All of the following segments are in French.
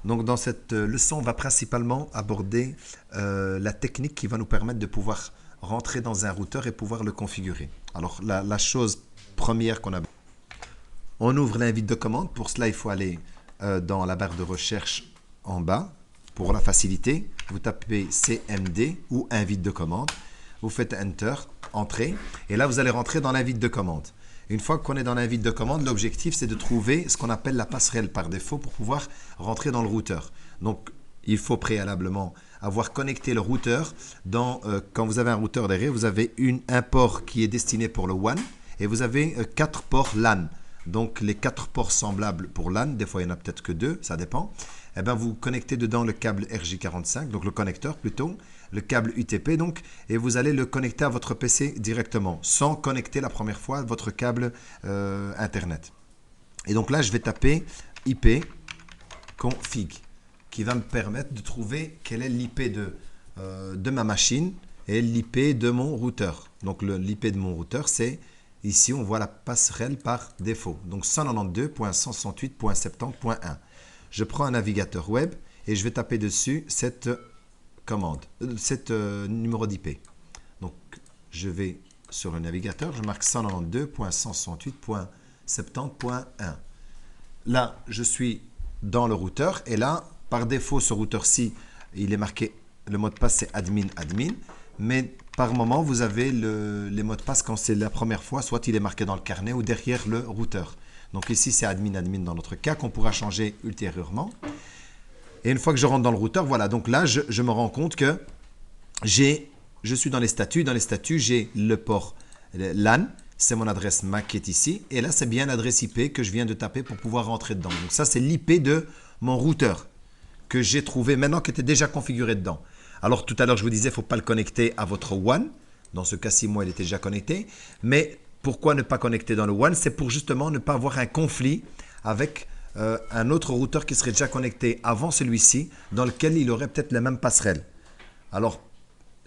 Donc dans cette leçon, on va principalement aborder la technique qui va nous permettre de pouvoir rentrer dans un routeur et pouvoir le configurer. Alors la chose première qu'on a, on ouvre l'invite de commande. Pour cela, il faut aller dans la barre de recherche en bas. Pour la facilité, vous tapez CMD ou invite de commande. Vous faites Enter, Entrée, et là vous allez rentrer dans l'invite de commande. Une fois qu'on est dans l'invite de commande, l'objectif c'est de trouver ce qu'on appelle la passerelle par défaut pour pouvoir rentrer dans le routeur. Donc il faut préalablement avoir connecté le routeur. Quand vous avez un routeur derrière, vous avez un port qui est destiné pour le WAN et vous avez 4 ports LAN. Donc les 4 ports semblables pour LAN, des fois il n'y en a peut-être que 2, ça dépend. Eh bien, vous connectez dedans le câble RJ45, donc le connecteur plutôt, le câble UTP donc, et vous allez le connecter à votre PC directement, sans connecter la première fois votre câble Internet. Et donc là, je vais taper IP config, qui va me permettre de trouver quel est l'IP de ma machine et l'IP de mon routeur. Donc l'IP de mon routeur, c'est ici, on voit la passerelle par défaut, donc 192.168.70.1. Je prends un navigateur web et je vais taper dessus cette commande, numéro d'IP. Donc, je vais sur le navigateur, je marque 192.168.70.1. Là, je suis dans le routeur et là, par défaut, ce routeur-ci, il est marqué, le mot de passe c'est admin, mais par moment, vous avez les mots de passe quand c'est la première fois, soit il est marqué dans le carnet ou derrière le routeur. Donc ici, c'est admin dans notre cas qu'on pourra changer ultérieurement. Et une fois que je rentre dans le routeur, voilà. Donc là, je me rends compte que je suis dans les statuts. Dans les statuts, j'ai le port LAN. C'est mon adresse MAC qui est ici. Et là, c'est bien l'adresse IP que je viens de taper pour pouvoir rentrer dedans. Donc ça, c'est l'IP de mon routeur que j'ai trouvé maintenant, qui était déjà configuré dedans. Alors tout à l'heure, je vous disais, il ne faut pas le connecter à votre WAN. Dans ce cas-ci, moi, il était déjà connecté. Mais pourquoi ne pas connecter dans le WAN? C'est pour justement ne pas avoir un conflit avec un autre routeur qui serait déjà connecté avant celui-ci, dans lequel il aurait peut-être la même passerelle. Alors,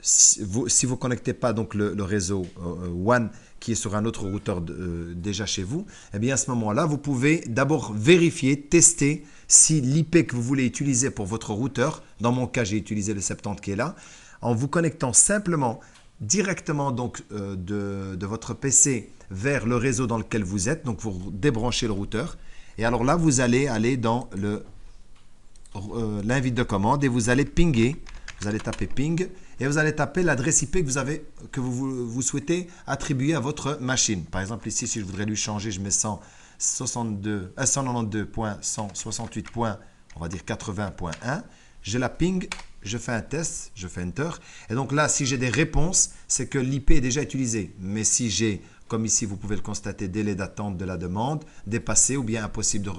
si vous ne connectez pas donc le réseau WAN qui est sur un autre routeur déjà chez vous, eh bien à ce moment-là, vous pouvez d'abord vérifier, tester si l'IP que vous voulez utiliser pour votre routeur, dans mon cas, j'ai utilisé le 70 qui est là, en vous connectant simplement directement donc de votre PC vers le réseau dans lequel vous êtes. Donc vous débranchez le routeur et alors là vous allez aller dans l'invite de commande et vous allez pinguer, vous allez taper ping et vous allez taper l'adresse IP que vous souhaitez attribuer à votre machine. Par exemple ici, si je voudrais lui changer, je mets 192.168. On va dire 80.1, je la ping, je fais un test, je fais Enter. Et donc là, si j'ai des réponses, c'est que l'IP est déjà utilisé. Mais si j'ai, comme ici, vous pouvez le constater, délai d'attente de la demande, dépassé ou bien impossible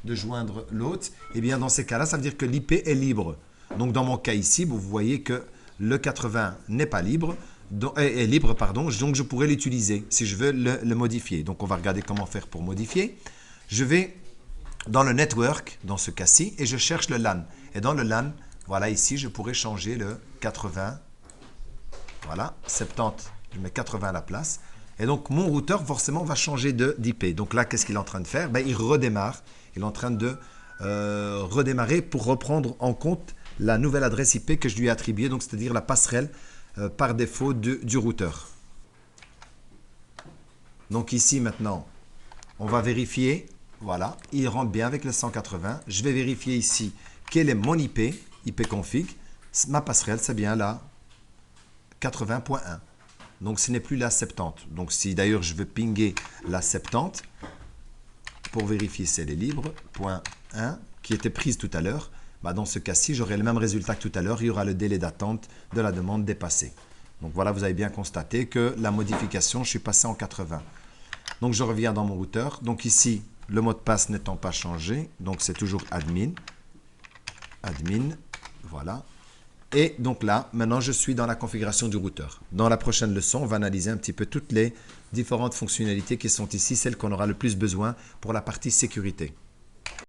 de joindre l'autre, et bien dans ces cas-là, ça veut dire que l'IP est libre. Donc dans mon cas ici, vous voyez que le 80 n'est pas libre, est libre, pardon, donc je pourrais l'utiliser si je veux le modifier. Donc on va regarder comment faire pour modifier. Je vais dans le network, dans ce cas-ci, et je cherche le LAN. Et dans le LAN, voilà, ici, je pourrais changer le 80. Voilà, 70, je mets 80 à la place. Et donc, mon routeur, forcément, va changer d'IP. Donc là, qu'est-ce qu'il est en train de faire? Il redémarre. Il est en train de redémarrer pour reprendre en compte la nouvelle adresse IP que je lui ai attribuée, donc c'est-à-dire la passerelle par défaut du routeur. Donc ici, maintenant, on va vérifier. Voilà, il rentre bien avec le 180. Je vais vérifier ici quel est mon IP config. Ma passerelle, c'est bien la 80.1. Donc, ce n'est plus la 70. Donc, si d'ailleurs je veux pinguer la 70 pour vérifier si elle est libre, .1 qui était prise tout à l'heure, dans ce cas-ci, j'aurai le même résultat que tout à l'heure. Il y aura le délai d'attente de la demande dépassé. Donc, voilà, vous avez bien constaté que la modification, je suis passé en 80. Donc, je reviens dans mon routeur. Donc, ici, le mot de passe n'étant pas changé, donc c'est toujours admin, voilà. Et donc là, maintenant, je suis dans la configuration du routeur. Dans la prochaine leçon, on va analyser un petit peu toutes les différentes fonctionnalités qui sont ici, celles qu'on aura le plus besoin pour la partie sécurité.